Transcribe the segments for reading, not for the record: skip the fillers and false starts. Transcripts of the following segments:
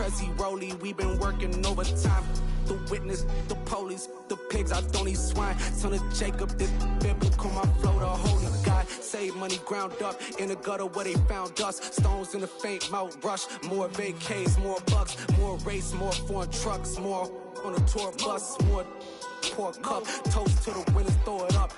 Trezzy Rolly, we been working overtime. The witness, the police, the pigs, I don't eat swine. Son of Jacob, this biblical, my flow, the holy God. Save money ground up in the gutter where they found us. Stones in the faint Mount Rush. More vacays, more bucks, more race, more foreign trucks, more on a tour bus, more pour cup. Toast to the winners, throw it up.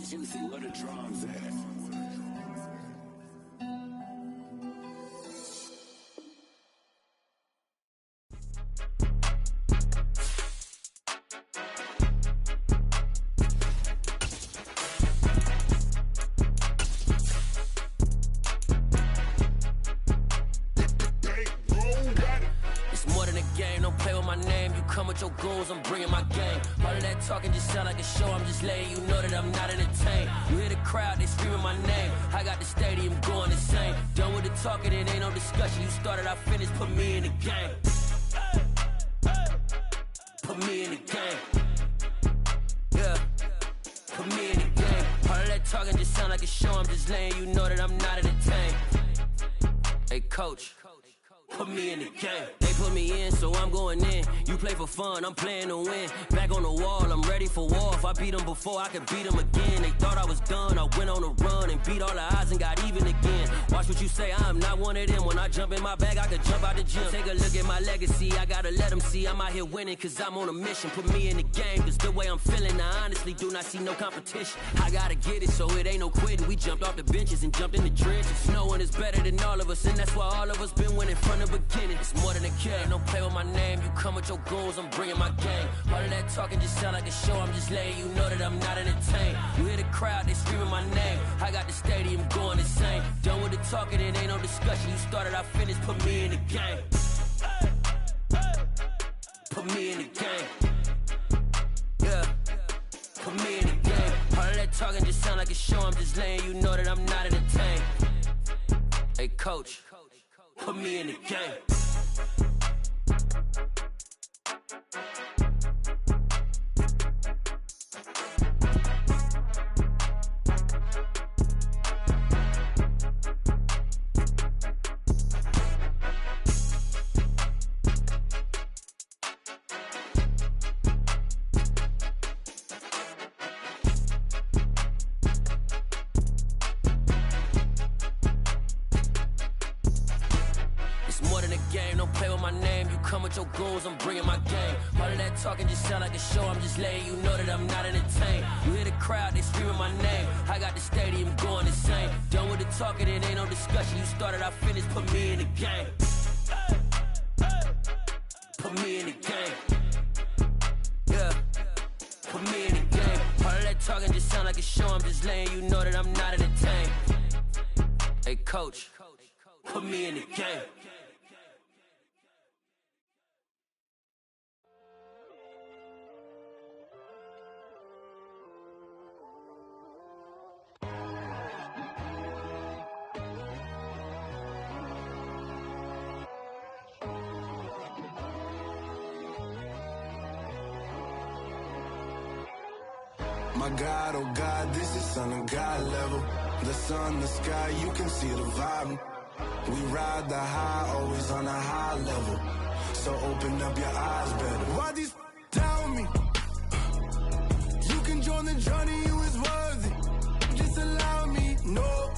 Juicy, where the drums at? Your goals, I'm bringing my game. All of that talking just sound like a show. I'm just letting you know that I'm not entertained. You hear the crowd, they screaming my name. I got the stadium going insane. Done with the talking, it ain't no discussion. You started, I finished, put me in the game. Put me in the game. Yeah, put me in the game. All of that talking just sound like a show. I'm just letting you know that I'm not entertained. Hey coach, put me in the game. They put me in, so I'm going in. You play for fun, I'm playing to win. Back on the wall, I'm ready for war. If I beat them before, I could beat them again. They thought I was done, I went on a run and beat all the odds and got even again. Watch what you say, I'm not one of them. When I jump in my bag, I could jump out the gym. Take a look at my legacy, I gotta let them see I'm out here winning, cause I'm on a mission. Put me in the game, cause the way I'm feeling, I honestly do not see no competition. I gotta get it, so it ain't no quitting. We jumped off the benches and jumped in the trenches. No one is better than all of us, and that's why all of us been winning from the beginning. It's more than a game, don't play with my name. You come with your goons, I'm bringing my game. All of that talking just sound like a show. I'm just letting you know that I'm not entertained. You hear the crowd, they screaming my name. I got the stadium going insane. Done with the talking, it ain't no discussion. You started, I finished, put me in the game. Put me in the game. Yeah, put me in the game. All of that talking just sound like a show. I'm just letting you know that I'm not entertained. Hey coach, put me in the game. Your goals, I'm bringing my game. All of that talking just sound like a show. I'm just letting you know that I'm not entertained. You hear the crowd, they screaming my name. I got the stadium going insane. Done with the talking, it ain't no discussion. You started, I finished, put me in the game. Put me in the game. Yeah, put me in the game. All of that talking just sound like a show. I'm just letting you know that I'm not entertained. Hey coach, put me in the game. My God, oh God, this is Son of God level. The sun, the sky, you can see the vibe. We ride the high, always on a high level. So open up your eyes better. Why these tell me? You can join the journey, you is worthy. Just allow me, no.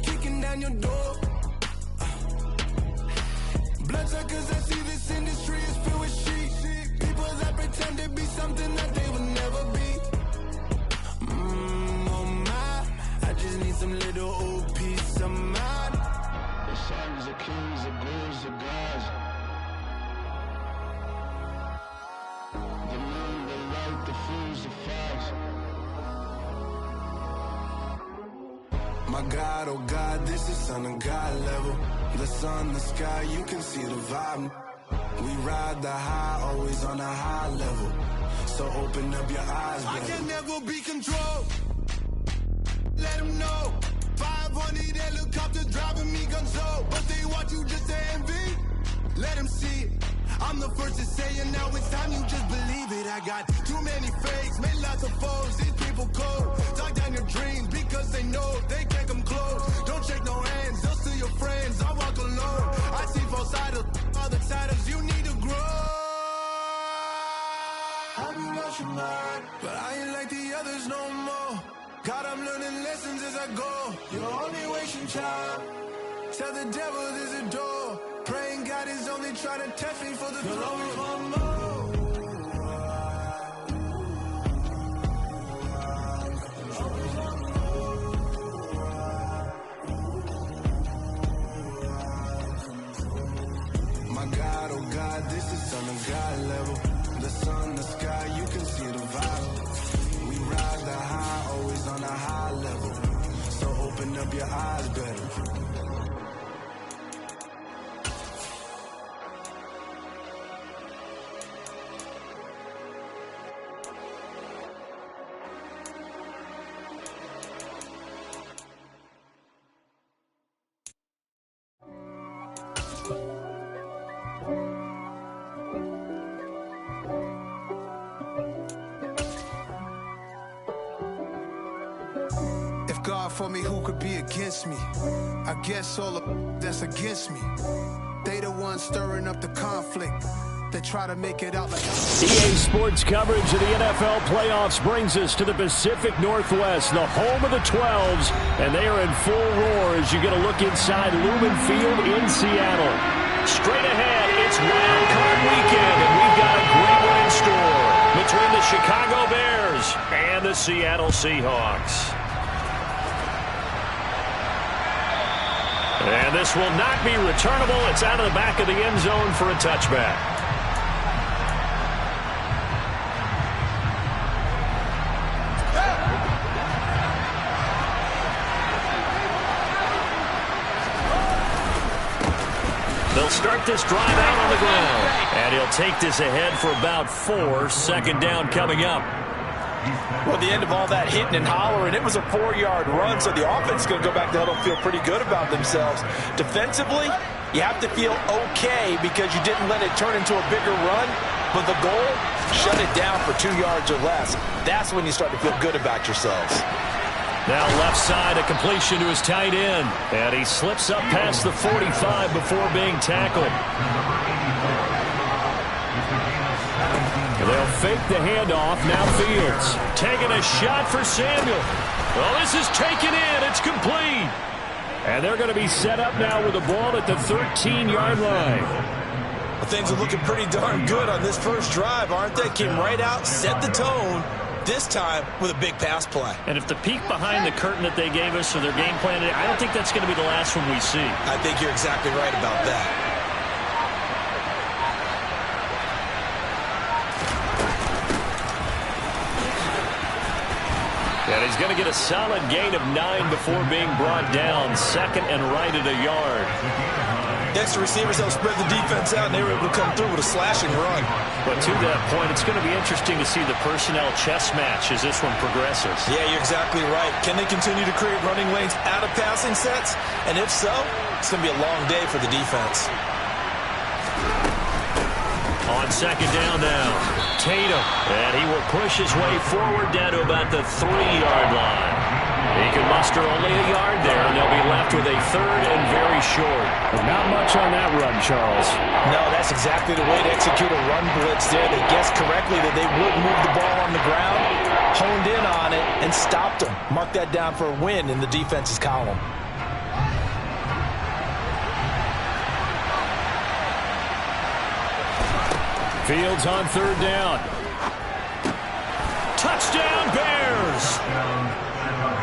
Kicking down your door. Bloodsuckers, I see this industry is filled with shit. People that pretend to be something that they would never be. Oh my, I just need some little old peace of mind. The sons of kings, the bulls, the gods. The moon, the light, the fools, the facts. My God, oh God, this is Son of God level. The sun, the sky, you can see the vibe. We ride the high, always on a high level. So open up your eyes, baby. I can never be controlled. Let them know. 500 helicopters driving me gonzo. But they watch you just to envy. Let them see it. I'm the first to say it, now it's time you just believe it. I got too many fakes, made lots of foes, these people cold. God, I'm learning lessons as I go. You're only wasting time. Tell the devil there's a door. Praying God is only trying to test me for the throne. You'll always want more. God, oh God, this is Son of God level. The sun, the sky, you can see the vibe. We ride the high, always on a high level. So open up your eyes better. God for me, who could be against me? I guess all the that's against me. They the ones stirring up the conflict. They try to make it out like EA Sports coverage of the NFL playoffs brings us to the Pacific Northwest, the home of the 12s, and they are in full roar as you get a look inside Lumen Field in Seattle. Straight ahead, it's Wild Card Weekend, and we've got a great one in store between the Chicago Bears and the Seattle Seahawks. And this will not be returnable. It's out of the back of the end zone for a touchback. They'll start this drive out on the ground. And he'll take this ahead for about 4. Second down coming up. Well, the end of all that hitting and hollering, it was a 4-yard run, so the offense is going to go back to huddle and feel pretty good about themselves. Defensively, you have to feel okay because you didn't let it turn into a bigger run, but the goal, shut it down for 2 yards or less. That's when you start to feel good about yourselves. Now left side, a completion to his tight end, and he slips up past the 45 before being tackled. They'll fake the handoff. Now Fields taking a shot for Samuel. Well, this is taken in. It's complete. And they're going to be set up now with the ball at the 13-yard line. Well, things are looking pretty darn good on this first drive, aren't they? Came right out, set the tone, this time with a big pass play. And if the peek behind the curtain that they gave us or their game plan, I don't think that's going to be the last one we see. I think you're exactly right about that. And he's going to get a solid gain of 9 before being brought down. Second and right at a yard. Next, the receivers help spread the defense out, and they were able to come through with a slashing run. But to that point, it's going to be interesting to see the personnel chess match as this one progresses. Yeah, you're exactly right. Can they continue to create running lanes out of passing sets? And if so, it's going to be a long day for the defense. On second down now, Tatum, and he will push his way forward down to about the 3-yard line. He can muster only a yard there, and they'll be left with a third and very short. Not much on that run, Charles. No, that's exactly the way to execute a run blitz there. They guessed correctly that they would move the ball on the ground, honed in on it, and stopped them. Mark that down for a win in the defense's column. Fields on third down. Touchdown, Bears!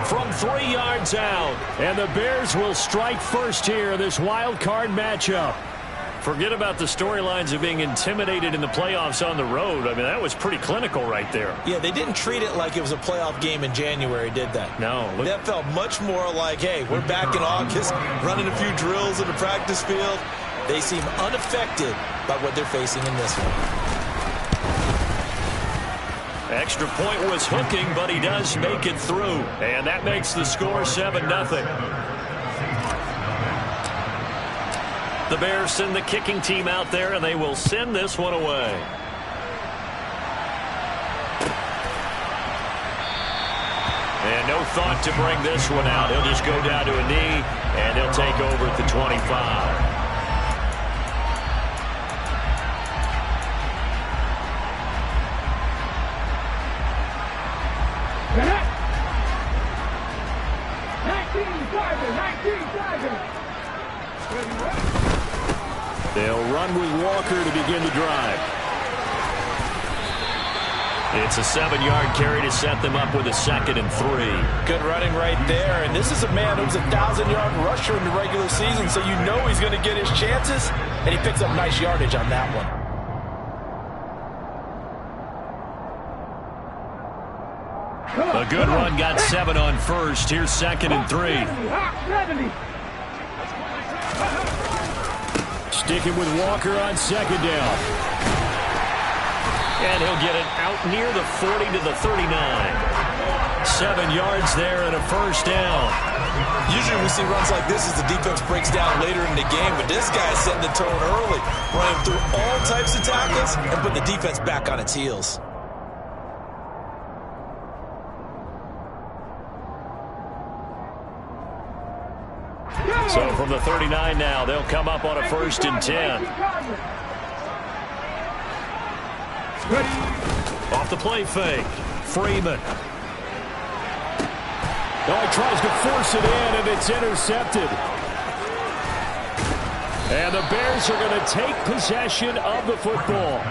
From 3 yards out. And the Bears will strike first here in this wild card matchup. Forget about the storylines of being intimidated in the playoffs on the road. I mean, that was pretty clinical right there. Yeah, they didn't treat it like it was a playoff game in January, did they? No. That felt much more like, hey, we're back in August, running a few drills in the practice field. They seem unaffected by what they're facing in this one. Extra point was hooking, but he does make it through. And that makes the score 7-0. The Bears send the kicking team out there, and they will send this one away. And no thought to bring this one out. He'll just go down to a knee, and he'll take over at the 25. They'll run with Walker to begin the drive. It's a 7-yard carry to set them up with a 2nd and 3. Good running right there. And this is a man who was a 1,000-yard rusher in the regular season, so you know he's going to get his chances. And he picks up nice yardage on that one. A good run got 7 on first. Here's 2nd and 3. Sticking with Walker on 2nd down. And he'll get it out near the 40 to the 39. 7 yards there and a 1st down. Usually we see runs like this as the defense breaks down later in the game, but this guy is setting the tone early, running through all types of tackles and put the defense back on its heels. So from the 39 now, they'll come up on a 1st and 10. Off the play fake. Freeman. Oh, he tries to force it in, and it's intercepted. And the Bears are going to take possession of the football.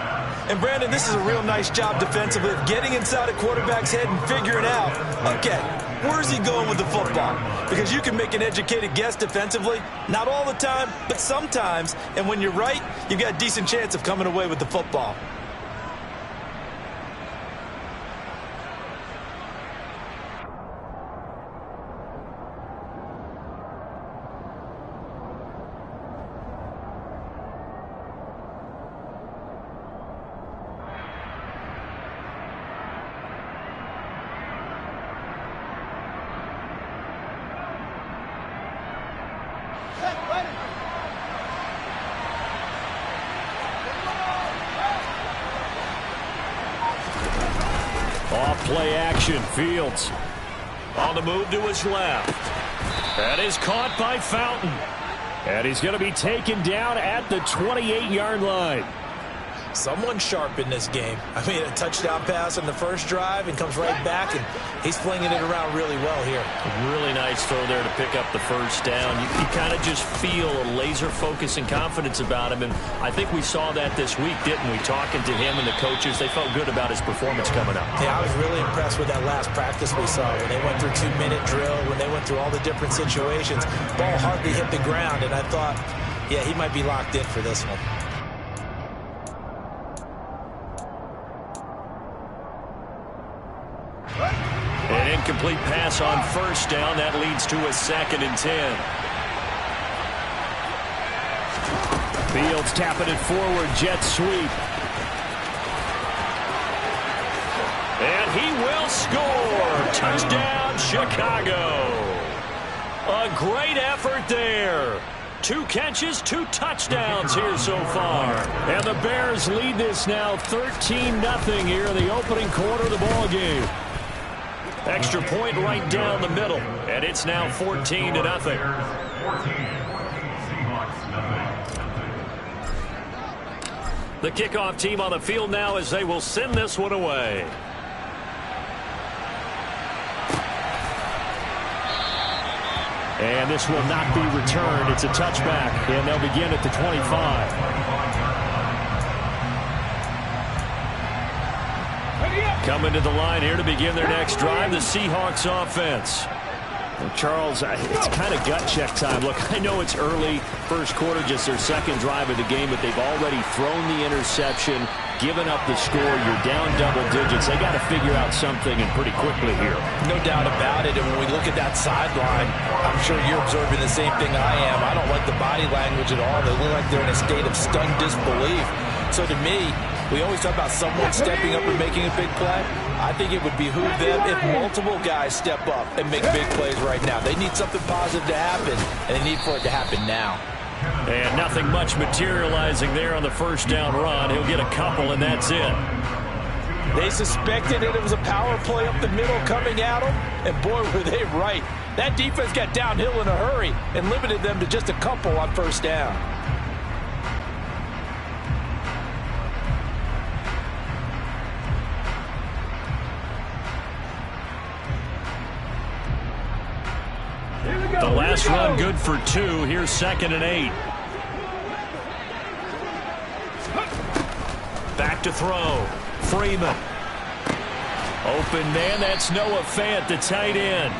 And, Brandon, this is a real nice job defensively of getting inside a quarterback's head and figuring out, okay, where's he going with the football? Because you can make an educated guess defensively. Not all the time, but sometimes. And when you're right, you've got a decent chance of coming away with the football. Play action. Fields on the move to his left. That is caught by Fountain. And he's going to be taken down at the 28-yard line. Someone sharp in this game. I mean, a touchdown pass on the first drive and comes right back, and he's flinging it around really well here. Really nice throw there to pick up the 1st down. You kind of just feel a laser focus and confidence about him, and I think we saw that this week, didn't we? Talking to him and the coaches, they felt good about his performance coming up. Yeah, I was really impressed with that last practice we saw when they went through 2-minute drill, when they went through all the different situations. Ball hardly hit the ground, and I thought, yeah, he might be locked in for this one. An incomplete pass on 1st down. That leads to a 2nd and 10. Fields tapping it forward. Jet sweep. And he will score. Touchdown, Chicago. A great effort there. 2 catches, 2 touchdowns here so far. And the Bears lead this now 13-0 here in the opening quarter of the ball game. Extra point right down the middle, and it's now 14-0. The kickoff team on the field now as they will send this one away. And this will not be returned. It's a touchback, and they'll begin at the 25. Coming to the line here to begin their next drive, the Seahawks offense. Well, Charles, it's kind of gut check time. Look, I know it's early, first quarter, just their 2nd drive of the game, but they've already thrown the interception, given up the score. You're down double digits. They got to figure out something, and pretty quickly here. No doubt about it. And when we look at that sideline, I'm sure you're observing the same thing I am. I don't like the body language at all. They look like they're in a state of stunned disbelief. So to me, we always talk about someone stepping up and making a big play. I think it would behoove them if multiple guys step up and make big plays right now. They need something positive to happen, and they need for it to happen now. And nothing much materializing there on the 1st down run. He'll get a couple, and that's it. They suspected it was a power play up the middle coming at them, and boy, were they right. That defense got downhill in a hurry and limited them to just a couple on 1st down. Here we go. The last run good for 2. Here's 2nd and 8. Back to throw. Freeman. Open man, that's Noah Fant, the tight end.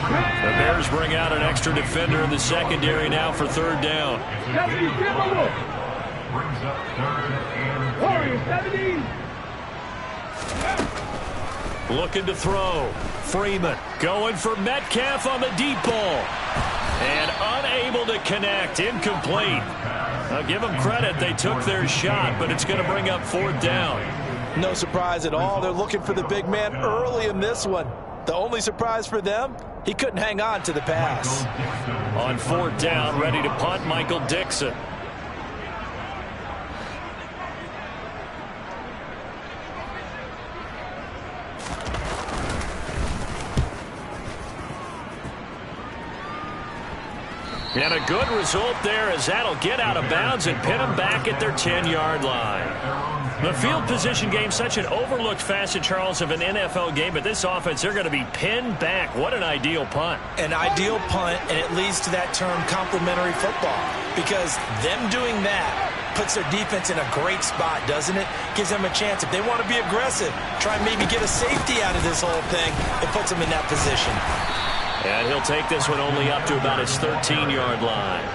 The Bears bring out an extra defender in the secondary now for 3rd down. Looking to throw. Freeman going for Metcalf on the deep ball. And unable to connect. Incomplete. I'll give them credit. They took their shot, but it's going to bring up 4th down. No surprise at all. They're looking for the big man early in this one. The only surprise for them, he couldn't hang on to the pass. On 4th down, ready to punt, Michael Dixon. And a good result there as that'll get out of bounds and pin them back at their 10-yard line. The field position game, such an overlooked facet, Charles, of an NFL game, but this offense, they're going to be pinned back. What an ideal punt. An ideal punt, and it leads to that term complementary football, because them doing that puts their defense in a great spot, doesn't it? Gives them a chance. If they want to be aggressive, try and maybe get a safety out of this whole thing, it puts them in that position. And he'll take this one only up to about his 13-yard line.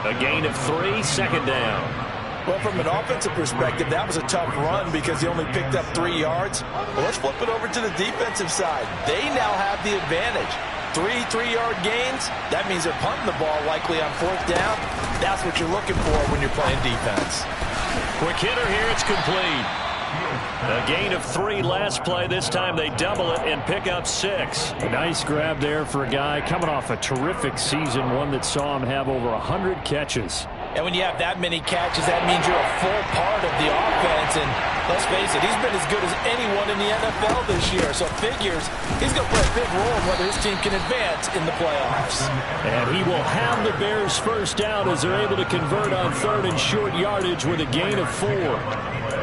A gain of 3, 2nd down. Well, from an offensive perspective, that was a tough run because he only picked up 3 yards. Well, let's flip it over to the defensive side. They now have the advantage. 3 3-yard gains, that means they're punting the ball likely on 4th down. That's what you're looking for when you're playing defense. Quick hitter here, it's complete. A gain of 3 last play. This time they double it and pick up 6. A nice grab there for a guy coming off a terrific season, one that saw him have over 100 catches. And when you have that many catches, that means you're a full part of the offense. And let's face it, he's been as good as anyone in the NFL this year. So figures he's going to play a big role in whether his team can advance in the playoffs. And he will have the Bears' 1st down as they're able to convert on 3rd and short yardage with a gain of 4.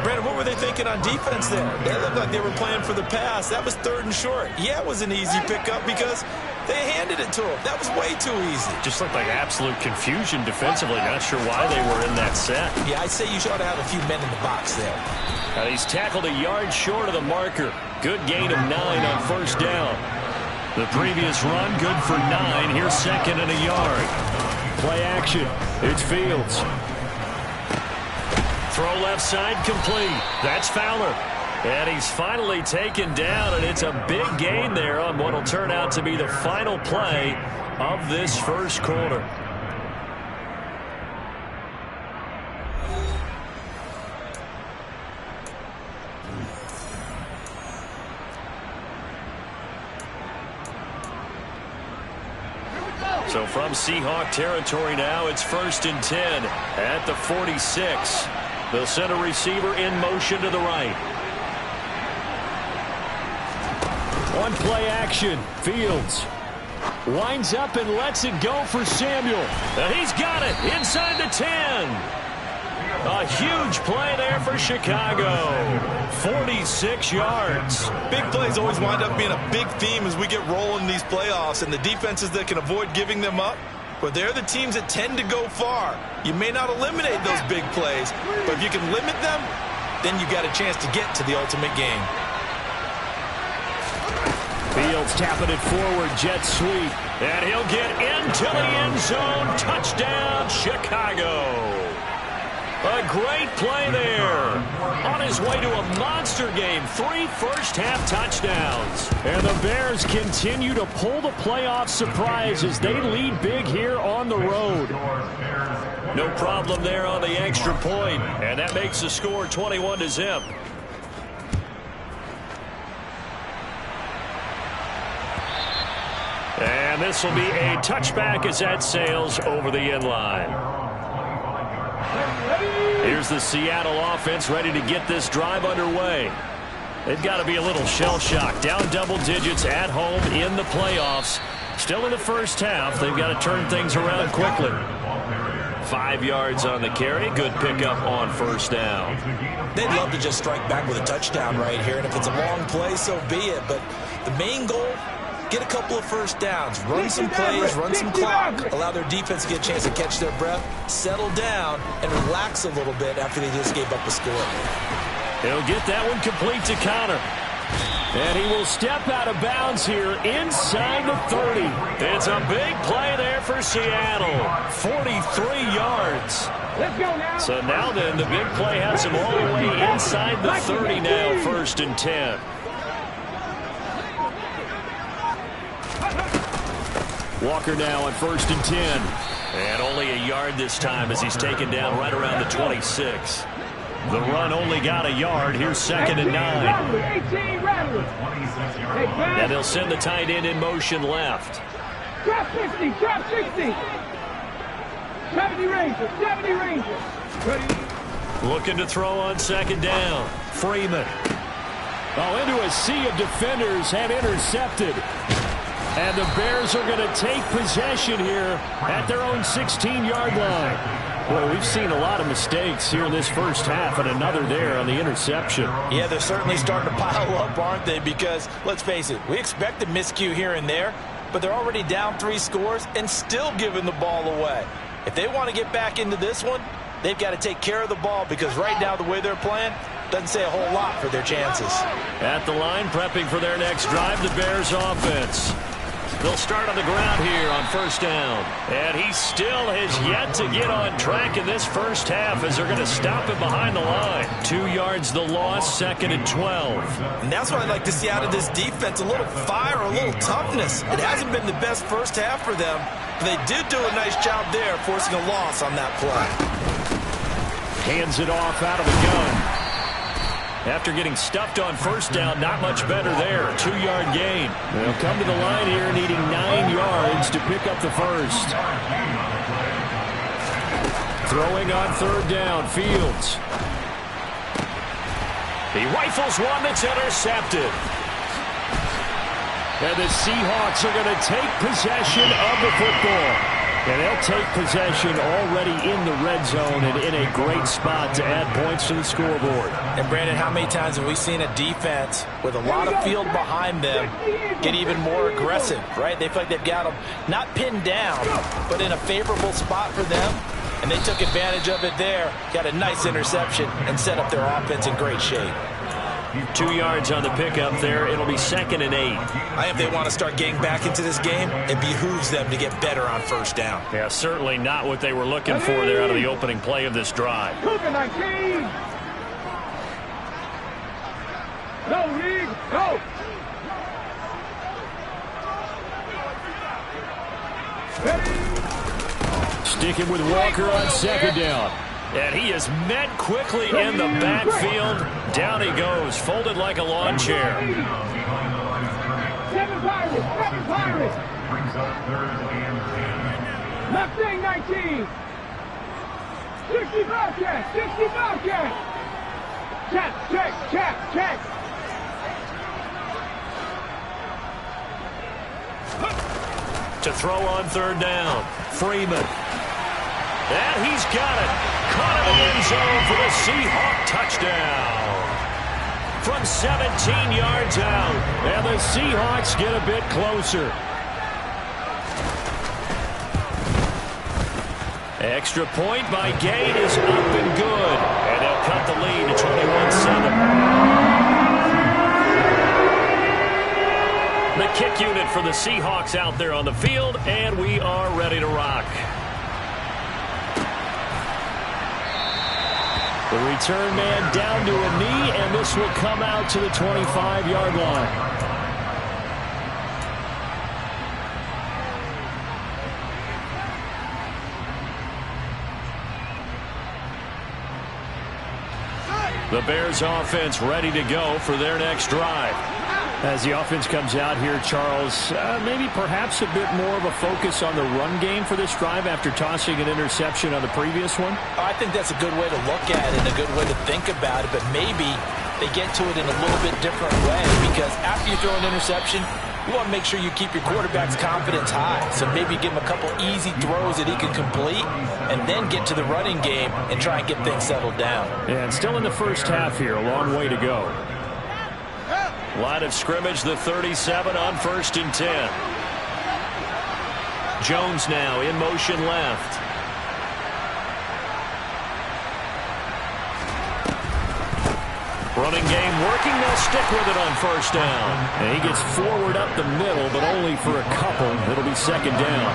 Brandon, what were they thinking on defense there? They looked like they were playing for the pass. That was 3rd and short. Yeah, it was an easy pickup because they handed it to him. That was way too easy. Just looked like absolute confusion defensively. Not sure why they were in that set. Yeah, I'd say you should have a few men in the box there. He's tackled a yard short of the marker. Good gain of 9 on 1st down. The previous run, good for 9. Here's 2nd and a yard. Play action. It's Fields. Throw left side complete. That's Fowler. And he's finally taken down, and it's a big gain there on what will turn out to be the final play of this 1st quarter. So from Seahawk territory now, it's 1st and 10 at the 46. They'll send a receiver in motion to the right. One play action. Fields winds up and lets it go for Samuel. And he's got it inside the 10. A huge play there for Chicago. 46 yards. Big plays always wind up being a big theme as we get rolling in these playoffs, and the defenses that can avoid giving them up, but they're the teams that tend to go far. You may not eliminate those big plays, but if you can limit them, then you got a chance to get to the ultimate game. Fields tapping it forward, jet sweep, and he'll get into the end zone. Touchdown, Chicago. A great play there. On his way to a monster game, 3 first-half touchdowns. And the Bears continue to pull the playoff surprise as they lead big here on the road. No problem there on the extra point, and that makes the score 21-0. And this will be a touchback as that sails over the end line. Here's the Seattle offense ready to get this drive underway. They've got to be a little shell-shocked. Down double digits at home in the playoffs. Still in the first half. They've got to turn things around quickly. 5 yards on the carry. Good pickup on 1st down. They'd love to just strike back with a touchdown right here. And if it's a long play, so be it. But the main goal, get a couple of first downs, run some plays, run some clock, allow their defense to get a chance to catch their breath, settle down, and relax a little bit after they just gave up a score. He'll get that one complete to Connor. And he will step out of bounds here inside the 30. It's a big play there for Seattle. 43 yards. Let's go now. So now then, the big play has him all the way inside the 30 now, 1st and 10. Walker now on 1st and 10. And only a yard this time as he's taken down right around the 26. The run only got a yard. Here's 2nd and 9. And they'll send the tight end in motion left. Drop 60, drop 60. 70 Rangers, 70 Rangers. Looking to throw on 2nd down. Freeman. Into a sea of defenders and intercepted. And the Bears are going to take possession here at their own 16-yard line. Boy, we've seen a lot of mistakes here in this first half, and another there on the interception. Yeah, they're certainly starting to pile up, aren't they? Because, let's face it, we expected miscue here and there, but they're already down 3 scores and still giving the ball away. If they want to get back into this one, they've got to take care of the ball, because right now the way they're playing doesn't say a whole lot for their chances. At the line, prepping for their next drive, the Bears offense. They'll start on the ground here on 1st down. And he still has yet to get on track in this first half as they're going to stop him behind the line. 2 yards the loss, 2nd and 12. And that's what I'd like to see out of this defense, a little fire, a little toughness. It hasn't been the best first half for them, but they did do a nice job there forcing a loss on that play. Hands it off out of the gun. After getting stuffed on 1st down, not much better there. 2-yard gain. They'll come to the line here needing 9 yards to pick up the first. Throwing on 3rd down, Fields. He rifles one that's intercepted. And the Seahawks are going to take possession of the football. And they'll take possession already in the red zone and in a great spot to add points to the scoreboard. And, Brandon, how many times have we seen a defense with a lot of field behind them get even more aggressive, right? They feel like they've got them not pinned down, but in a favorable spot for them. And they took advantage of it there, got a nice interception, and set up their offense in great shape. 2 yards on the pickup there. It'll be 2nd and 8. I think if they want to start getting back into this game, it behooves them to get better on 1st down. Yeah, certainly not what they were looking for there out of the opening play of this drive. Cougar 19. Go, League, go. Sticking with Walker on 2nd down. And he is met quickly in the backfield. Down he goes, folded like a lawn chair. 7 Pirates, 7 Pirates. Left wing 19. 60 Bobcats, 60 Bobcats. Check. To throw on 3rd down, Freeman. And he's got it. Caught in the end zone for the Seahawk touchdown. From 17 yards out. And the Seahawks get a bit closer. Extra point by Gain is up and good. And they'll cut the lead to 21-7. The kick unit for the Seahawks out there on the field, and we are ready to rock. The return man down to a knee, and this will come out to the 25-yard line. The Bears offense ready to go for their next drive. As the offense comes out here, Charles, maybe perhaps a bit more of a focus on the run game for this drive after tossing an interception on the previous one? I think that's a good way to look at it and a good way to think about it, but maybe they get to it in a little bit different way, because after you throw an interception, you want to make sure you keep your quarterback's confidence high. So maybe give him a couple easy throws that he can complete and then get to the running game and try and get things settled down. And still in the first half here, a long way to go. Line of scrimmage, the 37 on 1st and 10. Jones now in motion left. Running game working. They'll stick with it on 1st down. And he gets forward up the middle, but only for a couple. It'll be 2nd down.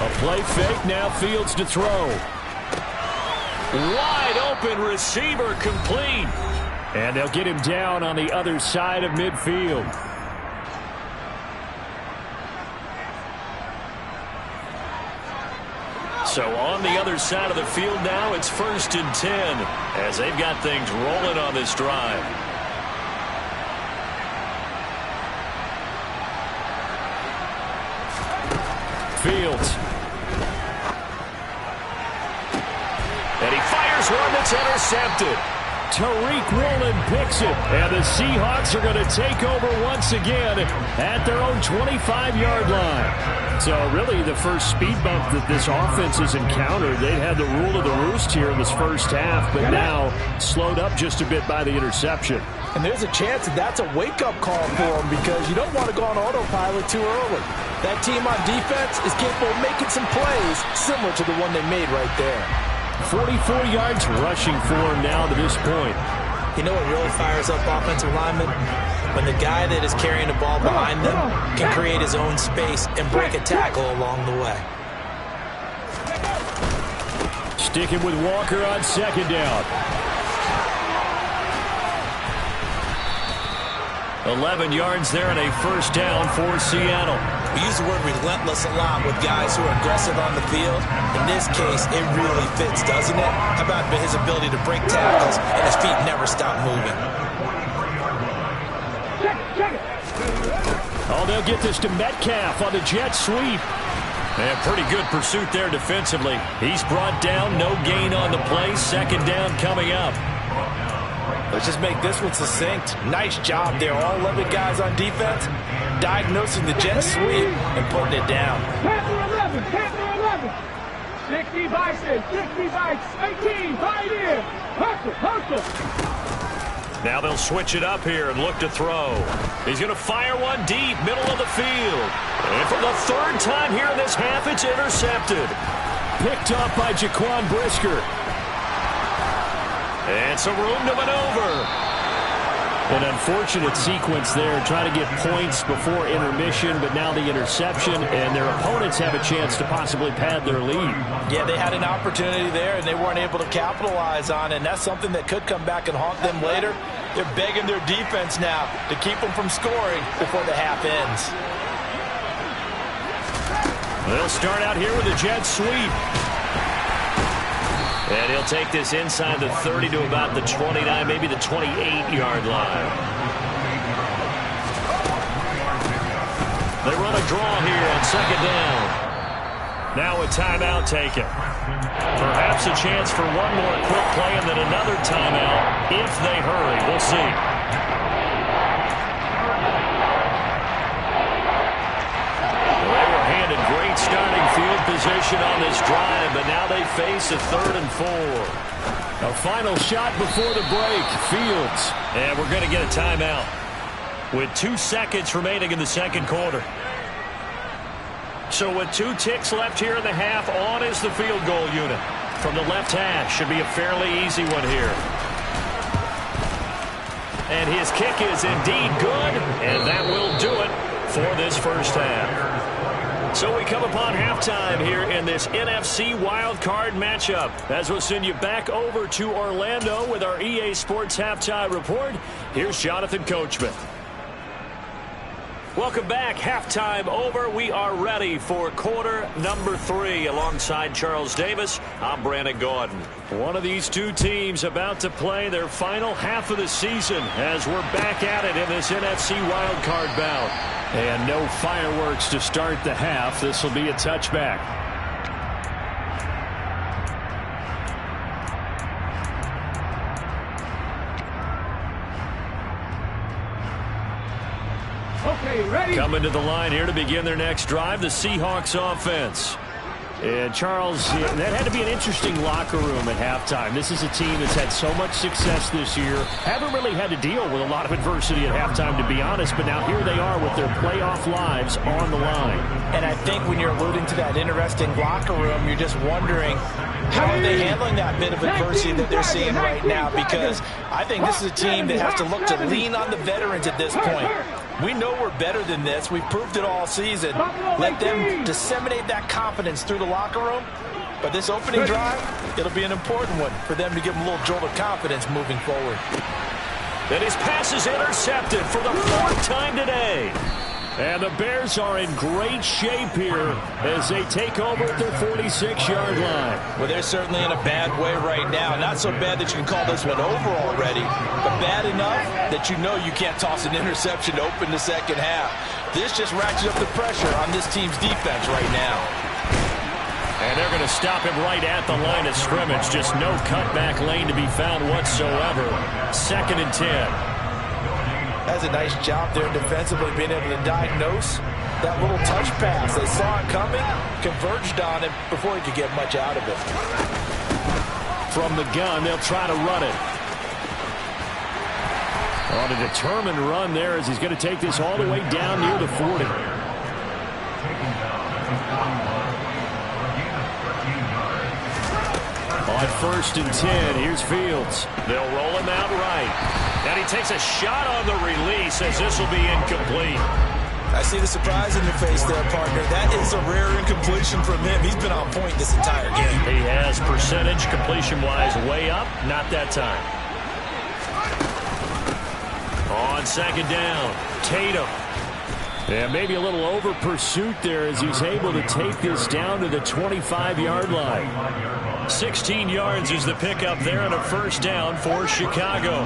A play fake. Now Fields to throw. Wide open receiver complete. And they'll get him down on the other side of midfield. So on the other side of the field now, it's 1st and 10 as they've got things rolling on this drive. Fields. And he fires one that's intercepted. Tariq Woolen picks it, and the Seahawks are going to take over once again at their own 25-yard line. So really the first speed bump that this offense has encountered. They'd had the rule of the roost here in this first half, but now slowed up just a bit by the interception. And there's a chance that that's a wake-up call for them because you don't want to go on autopilot too early. That team on defense is capable of making some plays similar to the one they made right there. 44 yards rushing for him now to this point. You know what really fires up offensive linemen? When the guy that is carrying the ball behind them can create his own space and break a tackle along the way. Sticking with Walker on 2nd down. 11 yards there and a 1st down for Seattle. We use the word relentless a lot with guys who are aggressive on the field. In this case, it really fits, doesn't it? How about his ability to break tackles and his feet never stop moving? Oh, they'll get this to Metcalf on the jet sweep. And pretty good pursuit there defensively. He's brought down, no gain on the play. 2nd down coming up. Let's just make this one succinct. Nice job there. All 11 guys on defense diagnosing the jet sweep and putting it down. Panther 11, Panther 11. 60 Bison, 60 Bikes, 18, right in. Hustle. Now they'll switch it up here and look to throw. He's going to fire one deep, middle of the field. And for the 3rd time here in this half, it's intercepted. Picked up by Jaquan Brisker. And some room to maneuver. An unfortunate sequence there, trying to get points before intermission, but now the interception, and their opponents have a chance to possibly pad their lead. Yeah, they had an opportunity there, and they weren't able to capitalize on it, and that's something that could come back and haunt them later. They're begging their defense now to keep them from scoring before the half ends. They'll start out here with a jet sweep. And he'll take this inside the 30 to about the 29, maybe the 28-yard line. They run a draw here on 2nd down. Now a timeout taken. Perhaps a chance for one more quick play and then another timeout if they hurry. We'll see. Great starting field position on this drive, but now they face a 3rd and 4. A final shot before the break. Fields. And we're going to get a timeout with 2 seconds remaining in the 2nd quarter. So with 2 ticks left here in the half, on is the field goal unit. From the left hash, should be a fairly easy one here. And his kick is indeed good, and that will do it for this first half. So we come upon halftime here in this NFC wildcard matchup as we'll send you back over to Orlando with our EA Sports Halftime Report. Here's Jonathan Coachman. Welcome back. Halftime over. We are ready for quarter number 3 alongside Charles Davis. I'm Brandon Gordon. One of these two teams about to play their final half of the season as we're back at it in this NFC wildcard bout. And no fireworks to start the half. This will be a touchback. Okay, ready? Coming to the line here to begin their next drive, the Seahawks offense. And Charles, that had to be an interesting locker room at halftime. This is a team that's had so much success this year. Haven't really had to deal with a lot of adversity at halftime, to be honest. But now here they are with their playoff lives on the line. And I think when you're alluding to that interesting locker room, you're just wondering, how are they handling that bit of adversity that they're seeing right now? Because I think this is a team that has to look to lean on the veterans at this point. We know we're better than this. We've proved it all season. Let them disseminate that confidence through the locker room. But this opening drive, it'll be an important one for them to give them a little jolt of confidence moving forward. And his pass is intercepted for the 4th time today. And the Bears are in great shape here as they take over at their 46-yard line. Well, they're certainly in a bad way right now. Not so bad that you can call this one over already, but bad enough that you know you can't toss an interception to open the second half. This just ratchets up the pressure on this team's defense right now. And they're going to stop him right at the line of scrimmage. Just no cutback lane to be found whatsoever. 2nd and 10. That's a nice job there defensively, being able to diagnose that little touch pass. They saw it coming, converged on it before he could get much out of it. From the gun, they'll try to run it. On a determined run there as he's going to take this all the way down near the 40. On 1st and 10, here's Fields. They'll roll him out right. And he takes a shot on the release as this will be incomplete. I see the surprise in your face there, partner. That is a rare incompletion from him. He's been on point this entire game. He has percentage completion-wise way up. Not that time. On 2nd down, Tatum. And maybe a little over pursuit there as he's able to take this down to the 25-yard line. 16 yards is the pickup there on a 1st down for Chicago.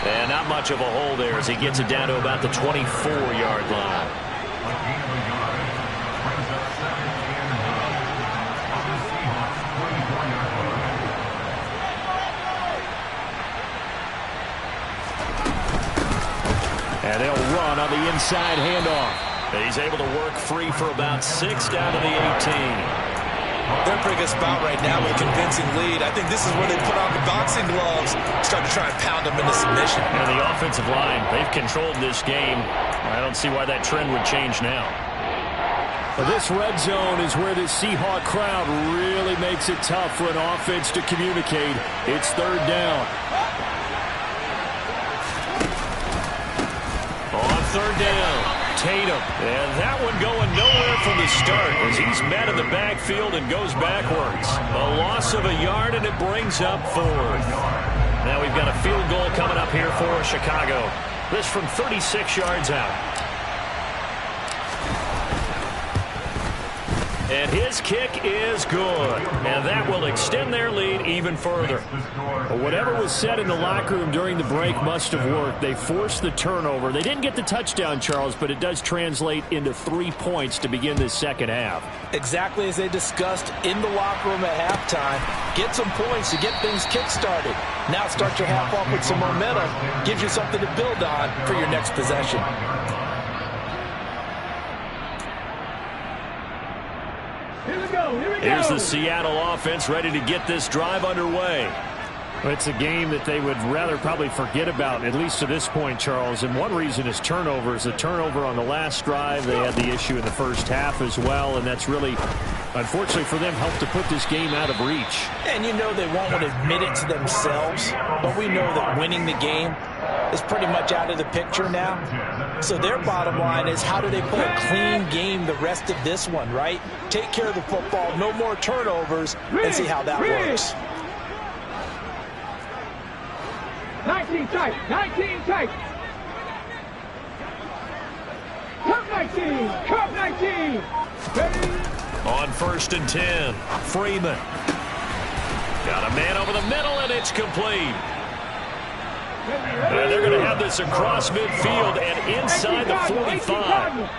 And not much of a hole there as he gets it down to about the 24-yard line. And they'll run on the inside handoff. He's able to work free for about 6 down to the 18. They're in a pretty good spot right now with a convincing lead. I think this is where they put on the boxing gloves, start to try and pound them into submission. And the offensive line, they've controlled this game. I don't see why that trend would change now. Well, this red zone is where the Seahawk crowd really makes it tough for an offense to communicate. It's 3rd down. On 3rd down, Tatum. And that one going nowhere from the start as he's met in the backfield and goes backwards. A loss of a yard, and it brings up 4th. Now we've got a field goal coming up here for Chicago. This from 36 yards out. And his kick is good. And that will extend their lead even further. But whatever was said in the locker room during the break must have worked. They forced the turnover. They didn't get the touchdown, Charles, but it does translate into 3 points to begin this second half. Exactly as they discussed in the locker room at halftime. Get some points to get things kick-started. Now start your half off with some momentum. Gives you something to build on for your next possession. Here's the Seattle offense ready to get this drive underway. It's a game that they would rather probably forget about, at least to this point, Charles. And one reason is turnovers. The turnover on the last drive, they had the issue in the first half as well. And that's really, unfortunately for them, helped to put this game out of reach. And you know they won't want to admit it to themselves. But we know that winning the game is pretty much out of the picture now. So their bottom line is, how do they play a clean game the rest of this one, right? Take care of the football, no more turnovers, and see how that works. 19 tight, 19 tight. Cup 19, Cup 19. Ready? On 1st and 10, Freeman. Got a man over the middle, and it's complete. And they're going to have this across midfield and inside the 45.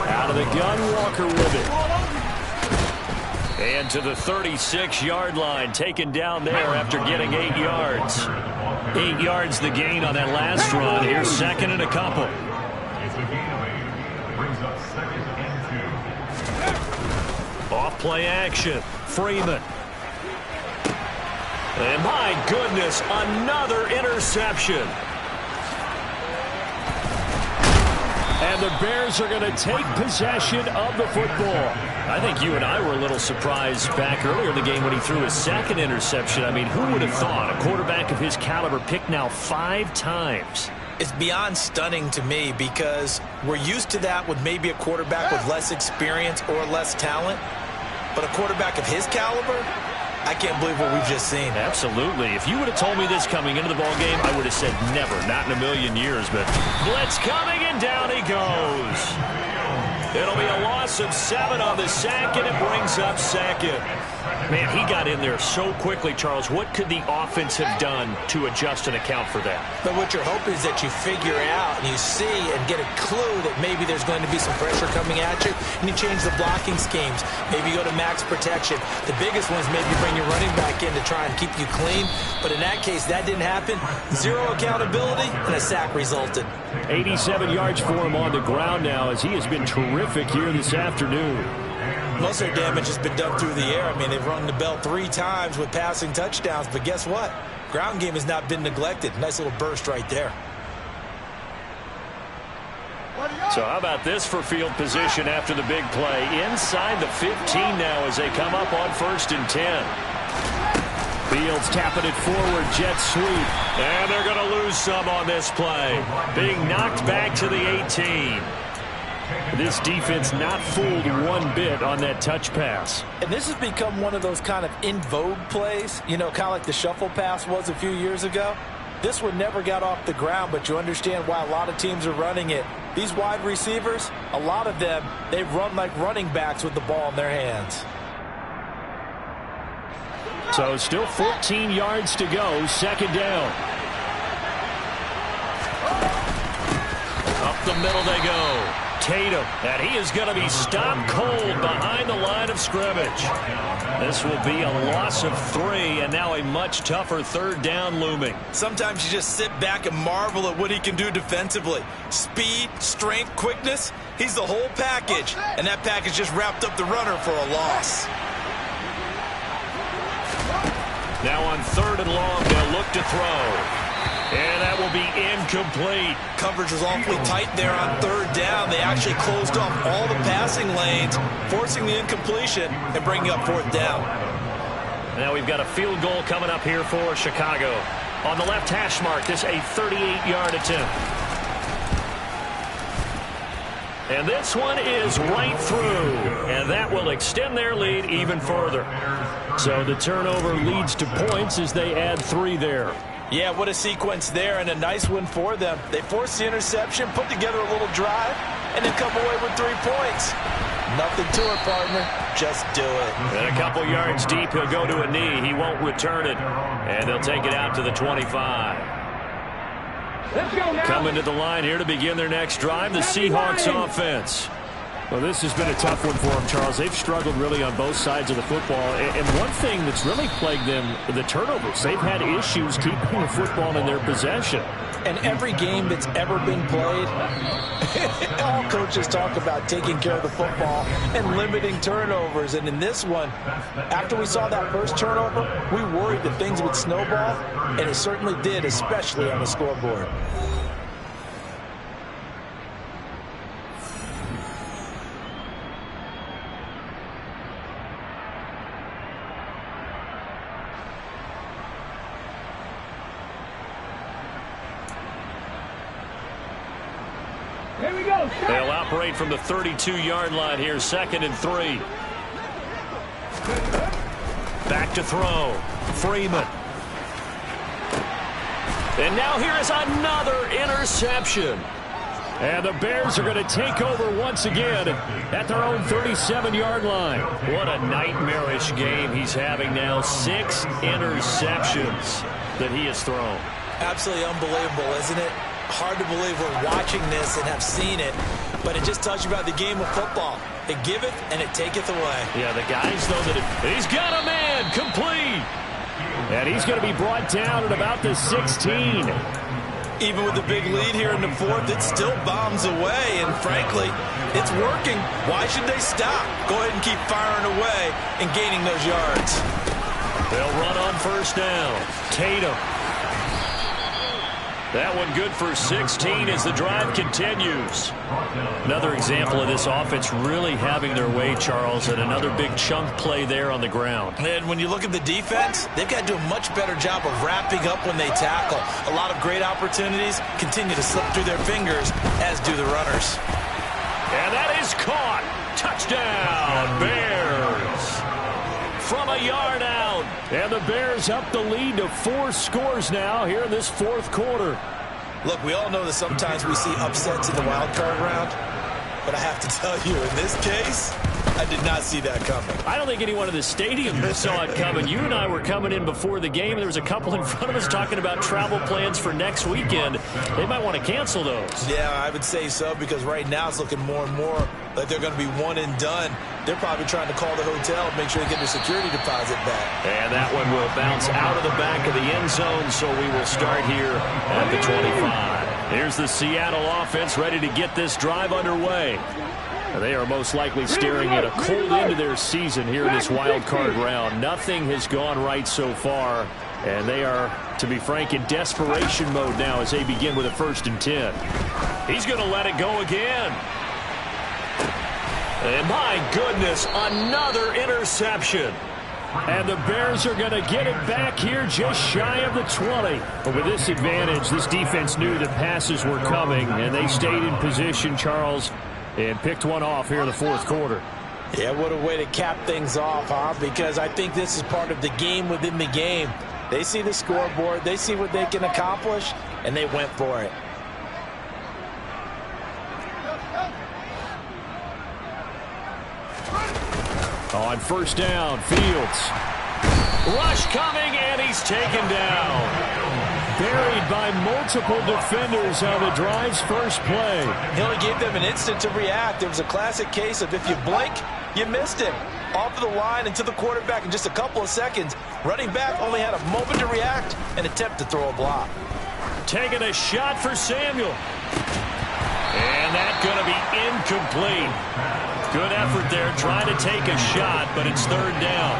Out of the gun, Walker with it. And to the 36-yard line, taken down there after getting 8 yards. 8 yards the gain on that last run. Here's second and a couple. Off play action. Freeman. And my goodness, another interception. And the Bears are going to take possession of the football. I think you and I were a little surprised back earlier in the game when he threw his second interception. I mean, who would have thought a quarterback of his caliber picked now 5 times? It's beyond stunning to me because we're used to that with maybe a quarterback with less experience or less talent. But a quarterback of his caliber, I can't believe what we've just seen. Absolutely. If you would have told me this coming into the ballgame, I would have said never, not in a million years. But blitz coming, and down he goes. It'll be a loss of 7 on the sack, and it brings up second. Man, he got in there so quickly, Charles. What could the offense have done to adjust and account for that? But what you're hoping is that you figure out and you see and get a clue that maybe there's going to be some pressure coming at you, and you change the blocking schemes. Maybe you go to max protection. The biggest one is maybe bring your running back in to try and keep you clean. But in that case, that didn't happen. 0 accountability, and a sack resulted. 87 yards for him on the ground now as he has been terrific here this afternoon. Most of their damage has been done through the air. I mean, they've rung the bell 3 times with passing touchdowns, but guess what? Ground game has not been neglected. Nice little burst right there. So how about this for field position after the big play? Inside the 15 now as they come up on 1st and 10. Fields tapping it forward, jet sweep. And they're going to lose some on this play. Being knocked back to the 18. This defense not fooled one bit on that touch pass. And this has become one of those kind of in vogue plays, you know, kind of like the shuffle pass was a few years ago. This one never got off the ground, but you understand why a lot of teams are running it. These wide receivers, a lot of them, they run like running backs with the ball in their hands. So still 14 yards to go, second down. Up the middle they go. Tatum, and he is going to be stopped cold behind the line of scrimmage. This will be a loss of 3, and now a much tougher 3rd down looming. Sometimes you just sit back and marvel at what he can do defensively. Speed, strength, quickness, he's the whole package, and that package just wrapped up the runner for a loss. Now on 3rd and long, they'll look to throw. And that will be incomplete. Coverage was awfully tight there on 3rd down. They actually closed off all the passing lanes, forcing the incompletion and bringing up 4th down. Now we've got a field goal coming up here for Chicago. On the left hash mark, this a 38-yard attempt. And this one is right through. And that will extend their lead even further. So the turnover leads to points as they add 3 there. Yeah, what a sequence there, and a nice one for them. They forced the interception, put together a little drive, and then come away with 3 points. Nothing to it, partner. Just do it. And a couple yards deep, he'll go to a knee. He won't return it, and they'll take it out to the 25. Let's go now. Coming to the line here to begin their next drive, the Seahawks offense. Well, this has been a tough one for them, Charles. They've struggled really on both sides of the football. And one thing that's really plagued them, the turnovers. They've had issues keeping the football in their possession. And every game that's ever been played, all coaches talk about taking care of the football and limiting turnovers. And in this one, after we saw that first turnover, we worried that things would snowball, and it certainly did, especially on the scoreboard. Here we go. They'll operate from the 32-yard line here, 2nd and 3. Back to throw. Freeman. And now here is another interception. And the Bears are going to take over once again at their own 37-yard line. What a nightmarish game he's having now. 6 interceptions that he has thrown. Absolutely unbelievable, isn't it? Hard to believe we're watching this and have seen it. but it just tells you about the game of football. It giveth and it taketh away. Yeah, the guys know that he's got a man complete. And he's going to be brought down at about the 16. Even with the big lead here in the fourth, it still bombs away, and frankly, it's working. Why should they stop? Go ahead and keep firing away and gaining those yards. They'll run on first down. Tatum. That one good for 16 as the drive continues. Another example of this offense really having their way, Charles, and another big chunk play there on the ground. And when you look at the defense, they've got to do a much better job of wrapping up when they tackle. A lot of great opportunities continue to slip through their fingers, as do the runners. And that is caught. Touchdown, Bears. From a yard out. And the Bears up the lead to 4 scores now here in this fourth quarter. Look, we all know that sometimes we see upsets in the wild card round, but I have to tell you, in this case, I did not see that coming. I don't think anyone in the stadium saw it coming. You and I were coming in before the game. There was a couple in front of us talking about travel plans for next weekend. They might want to cancel those. Yeah, I would say so, because right now it's looking more and more like they're going to be one and done. They're probably trying to call the hotel, make sure they get their security deposit back. And that one will bounce out of the back of the end zone, so we will start here at the 25. Here's the Seattle offense ready to get this drive underway. They are most likely staring at a cold end of their season here in this wild card round. Nothing has gone right so far, and they are, to be frank, in desperation mode now as they begin with a 1st and 10. He's going to let it go again. And my goodness, another interception. And the Bears are going to get it back here just shy of the 20. But with this advantage, this defense knew that passes were coming, and they stayed in position, Charles, and picked one off here in the fourth quarter. Yeah, what a way to cap things off, huh? Because I think this is part of the game within the game. They see the scoreboard, they see what they can accomplish, and they went for it. On first down, Fields. Rush coming, and he's taken down. Buried by multiple defenders on the drive's first play. He only gave them an instant to react. It was a classic case of if you blink, you missed him. Off of the line and to the quarterback in just a couple of seconds. Running back only had a moment to react and attempt to throw a block. Taking a shot for Samuel. And that's going to be incomplete. Good effort there trying to take a shot, but it's 3rd down.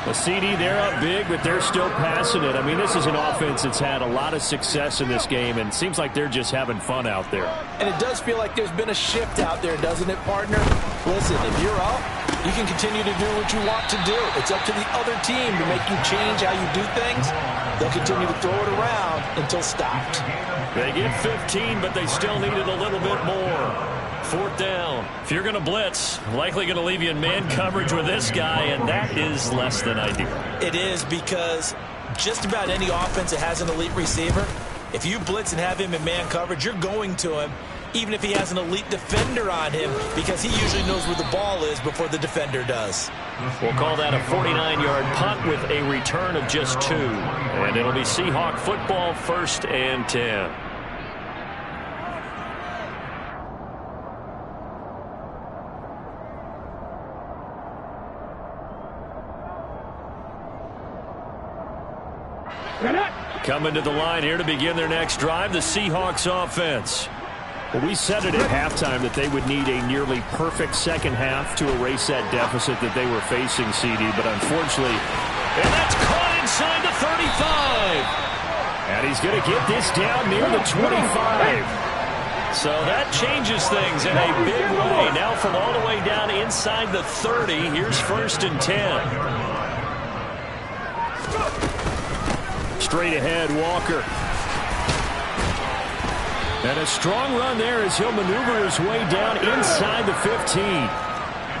The CD, they're up big, but they're still passing it. I mean, this is an offense that's had a lot of success in this game, and it seems like they're just having fun out there. And it does feel like there's been a shift out there, doesn't it, partner? Listen, if you're up, you can continue to do what you want to do. It's up to the other team to make you change how you do things. They'll continue to throw it around until stopped. They get 15, but they still needed a little bit more. 4th down. If you're going to blitz, likely going to leave you in man coverage with this guy, and that is less than ideal. It is, because just about any offense that has an elite receiver, if you blitz and have him in man coverage, you're going to him, even if he has an elite defender on him, because he usually knows where the ball is before the defender does. We'll call that a 49-yard punt with a return of just 2. And it'll be Seahawk football, 1st and 10. Coming to the line here to begin their next drive, the Seahawks offense. Well, we said it at halftime that they would need a nearly perfect second half to erase that deficit that they were facing, CD, but unfortunately, and that's caught inside the 35. And he's going to get this down near the 25. So that changes things in a big way. Now from all the way down inside the 30, here's 1st and 10. Straight ahead, Walker. And a strong run there as he'll maneuver his way down inside the 15.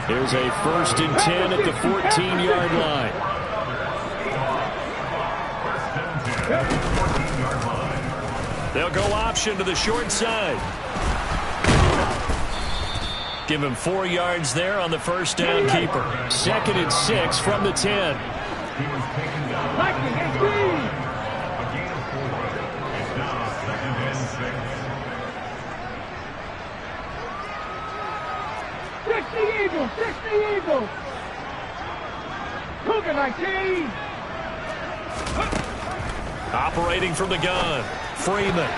Here's a 1st and 10 at the 14-yard line. They'll go option to the short side. Give him 4 yards there on the first down keeper. 2nd and 6 from the 10. Eagles. 60 Eagles. Cougar 19. Operating from the gun, Freeman.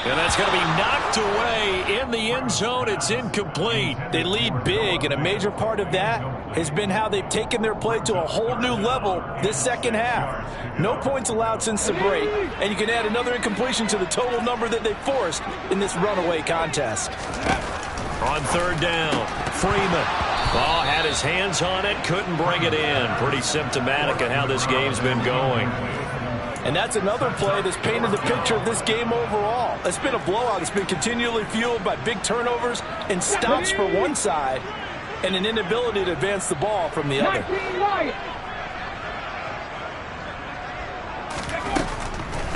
And that's going to be knocked away in the end zone. It's incomplete. They lead big, and a major part of that has been how they've taken their play to a whole new level this second half. No points allowed since the break, and you can add another incompletion to the total number that they forced in this runaway contest. On third down, Freeman. Ball had his hands on it, couldn't bring it in. Pretty symptomatic of how this game's been going. And that's another play that's painted the picture of this game overall. It's been a blowout. It's been continually fueled by big turnovers and stops for one side and an inability to advance the ball from the other.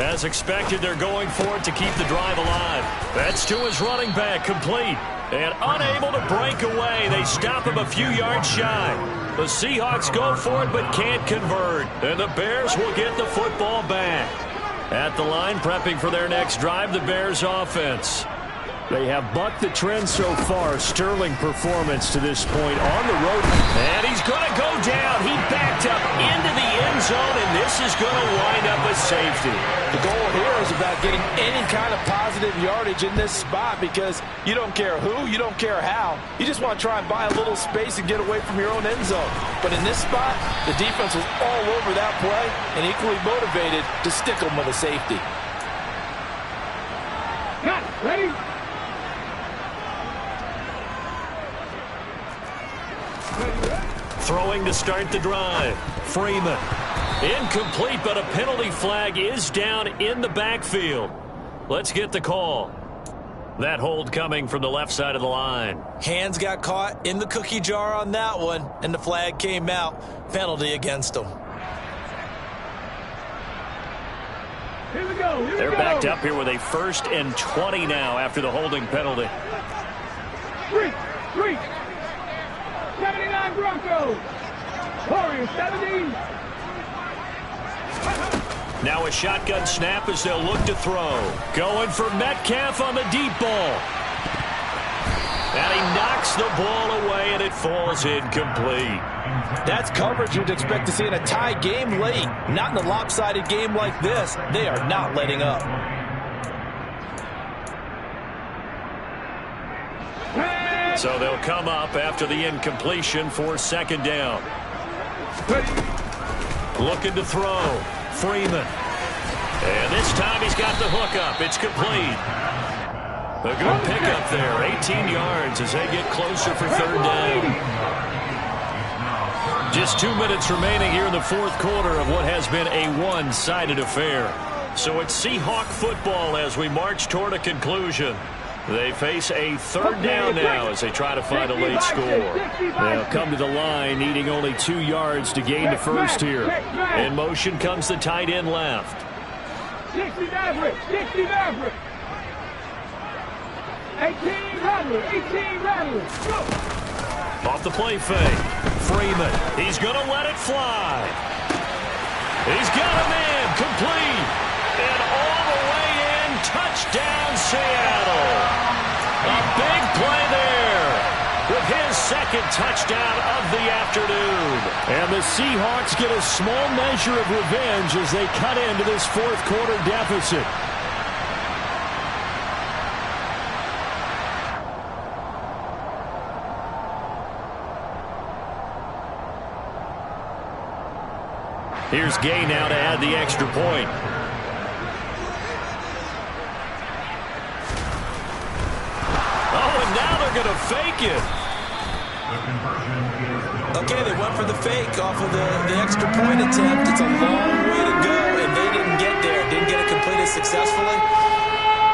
As expected, they're going for it to keep the drive alive. That's to his running back, complete. And unable to break away. They stop him a few yards shy. The Seahawks go for it but can't convert. And the Bears will get the football back. At the line, prepping for their next drive, the Bears offense. They have bucked the trend so far. Sterling performance to this point on the road. And he's going to go down. He backed up into the end zone, and this is going to wind up a safety. The goal here is about getting any kind of positive yardage in this spot because you don't care who, you don't care how. You just want to try and buy a little space and get away from your own end zone. But in this spot, the defense was all over that play and equally motivated to stick them with a safety. Cut. Ready? Throwing to start the drive. Freeman. Incomplete, but a penalty flag is down in the backfield. Let's get the call. That hold coming from the left side of the line. Hands got caught in the cookie jar on that one, and the flag came out. Penalty against them. Here we go. They're backed up here with a 1st and 20 now after the holding penalty. Three. 79 Broncos. Warriors 70. Now a shotgun snap as they'll look to throw. Going for Metcalf on the deep ball. And he knocks the ball away, and it falls incomplete. That's coverage you'd expect to see in a tie game late. Not in a lopsided game like this. They are not letting up. So they'll come up after the incompletion for 2nd down. Looking to throw. Freeman. And this time he's got the hook up. It's complete. A good pickup there. 18 yards as they get closer for 3rd down. Just 2 minutes remaining here in the 4th quarter of what has been a one-sided affair. So it's Seahawk football as we march toward a conclusion. They face a 3rd down now as they try to find a late score. They'll come to the line needing only 2 yards to gain the first here. In motion comes the tight end left. 60 Maverick. 18 Rattler. Go. Off the play fake. Freeman. He's going to let it fly. He's got him in. Complete. And all the way in. Touchdown, Seattle. A big play there with his 2nd touchdown of the afternoon. And the Seahawks get a small measure of revenge as they cut into this 4th quarter deficit. Here's Gay now to add the extra point. Going to fake it. Okay, they went for the fake off of the extra point attempt. It's a long way to go, and they didn't get there. Didn't get it completed successfully.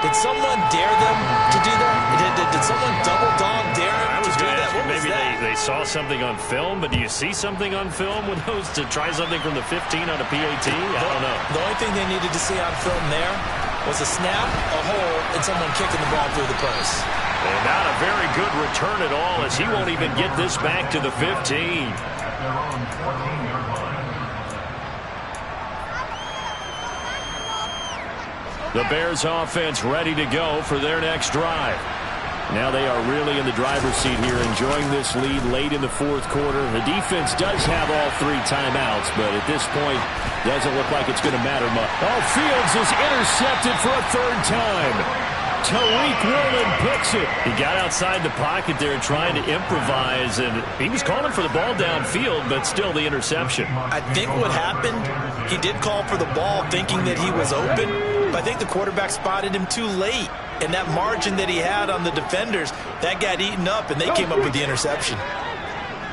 Did someone dare them to do that? Did someone double dog dare them to do that? What maybe was that? They saw something on film, but do you see something on film with those to try something from the 15 on a PAT? I don't know. The only thing they needed to see on film there was a snap, a hole, and someone kicking the ball through the post. And not a very good return at all as he won't even get this back to the 15. The Bears offense ready to go for their next drive. Now they are really in the driver's seat here, enjoying this lead late in the fourth quarter. The defense does have all 3 timeouts, but at this point, doesn't look like it's going to matter much. Oh, Fields is intercepted for a 3rd time. Tariq Woolen picks it. He got outside the pocket there trying to improvise, and he was calling for the ball downfield, but still the interception. I think what happened, he did call for the ball thinking that he was open, but I think the quarterback spotted him too late. And that margin that he had on the defenders, that got eaten up, and they came up with the interception.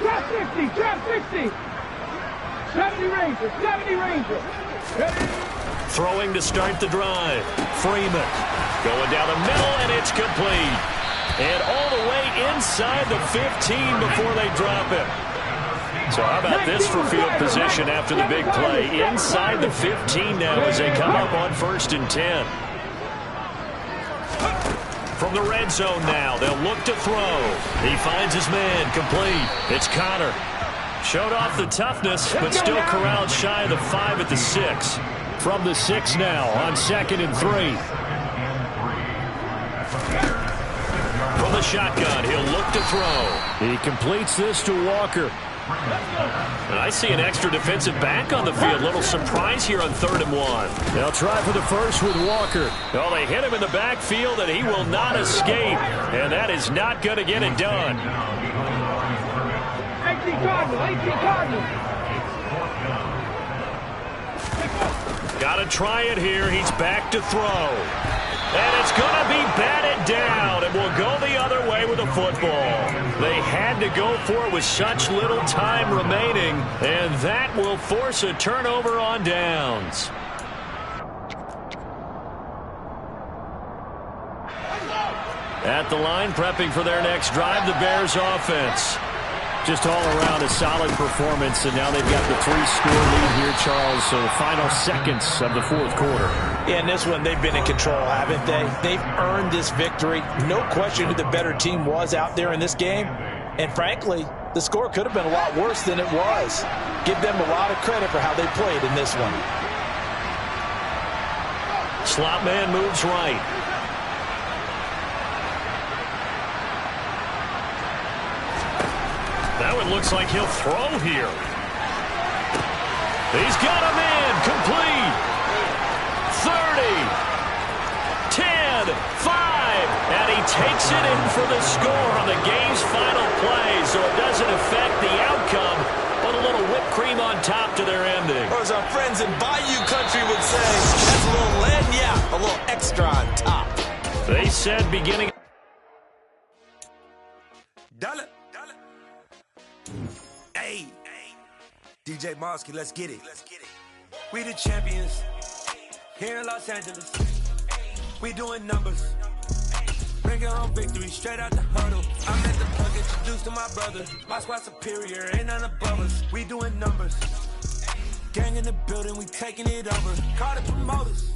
Drop 60, drop 60. 70 Rangers, 70 Rangers. Throwing to start the drive. Freeman going down the middle, and it's complete. And all the way inside the 15 before they drop it. So how about this for field position after the big play? Inside the 15 now as they come up on 1st and 10. From the red zone now, they'll look to throw. He finds his man, complete. It's Connor. Showed off the toughness, but still corralled shy of the 5 at the 6. From the 6 now on 2nd and 3. From the shotgun, he'll look to throw. He completes this to Walker. And I see an extra defensive back on the field. Little surprise here on 3rd and 1. They'll try for the first with Walker. Oh, they hit him in the backfield, and he will not escape. And that is not going to get it done. 18 Cardinals. Got to try it here. He's back to throw. And it's going to be batted down. It will go the other way with the football. They had to go for it with such little time remaining, and that will force a turnover on downs. At the line, prepping for their next drive, the Bears offense. Just all around a solid performance, and now they've got the 3-score lead here, Charles, so final seconds of the fourth quarter. Yeah, in this one, they've been in control, haven't they? They've earned this victory. No question who the better team was out there in this game. And frankly, the score could have been a lot worse than it was. Give them a lot of credit for how they played in this one. Slot man moves right. That one looks like he'll throw here. He's got a man complete. 30, 10, 5, and he takes it in for the score on the game's final play, so it doesn't affect the outcome, but a little whipped cream on top to their ending. Or as our friends in Bayou Country would say, that's a little lead, yeah, a little extra on top. They said beginning. Dollar. Hey, DJ Mosky, let's get it. We the champions here in Los Angeles. We doing numbers. Bring your home victory straight out the huddle. I'm at the plug, introduced to my brother. My squad superior, ain't none above us. We doing numbers. Gang in the building, we taking it over. Call the promoters.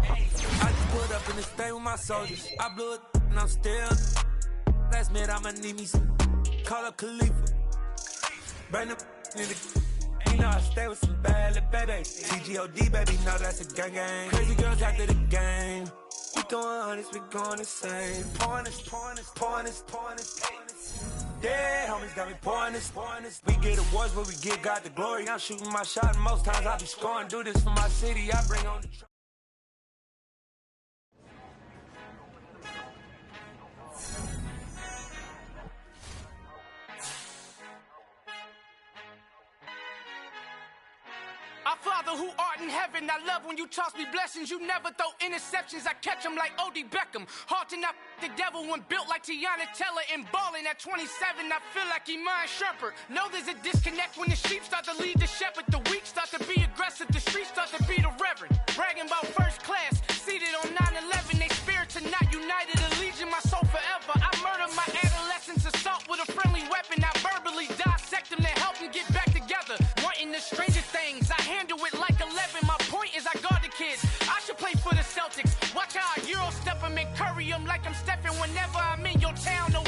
I just put up in this thing with my soldiers. I blew it and I'm still. Last minute, I'ma need me some. Call up Khalifa. Bring them in the. You know I stay with some bad little babies. TGOD, baby, know that's a gang gang. Crazy girls after the game. We throwing hundreds, we going insane. Pouring this. Dead homies got me pouring this. We get awards, but we give God the glory. I'm shooting my shot, and most times I be scoring. Do this for my city, I bring on the. Our Father who art in heaven, I love when you toss me blessings. You never throw interceptions, I catch them like O.D. Beckham. Hard to not the devil when built like Tiana Teller and balling at 27. I feel like Iman Shumpert. Know there's a disconnect when the sheep start to lead the shepherd. The weak start to be aggressive, the streets start to be the reverend. Bragging about first class, seated on 9/11. They spirits are not united, a legion, my soul forever. I murder my adolescence, assault with a friendly weapon. I verbally dissect them to help them get back together. Wanting the stranger things, I handle it like 11. My point is I guard the kids. I should play for the Celtics. Watch how I Euro step them and curry them like I'm stepping whenever I'm in your town. No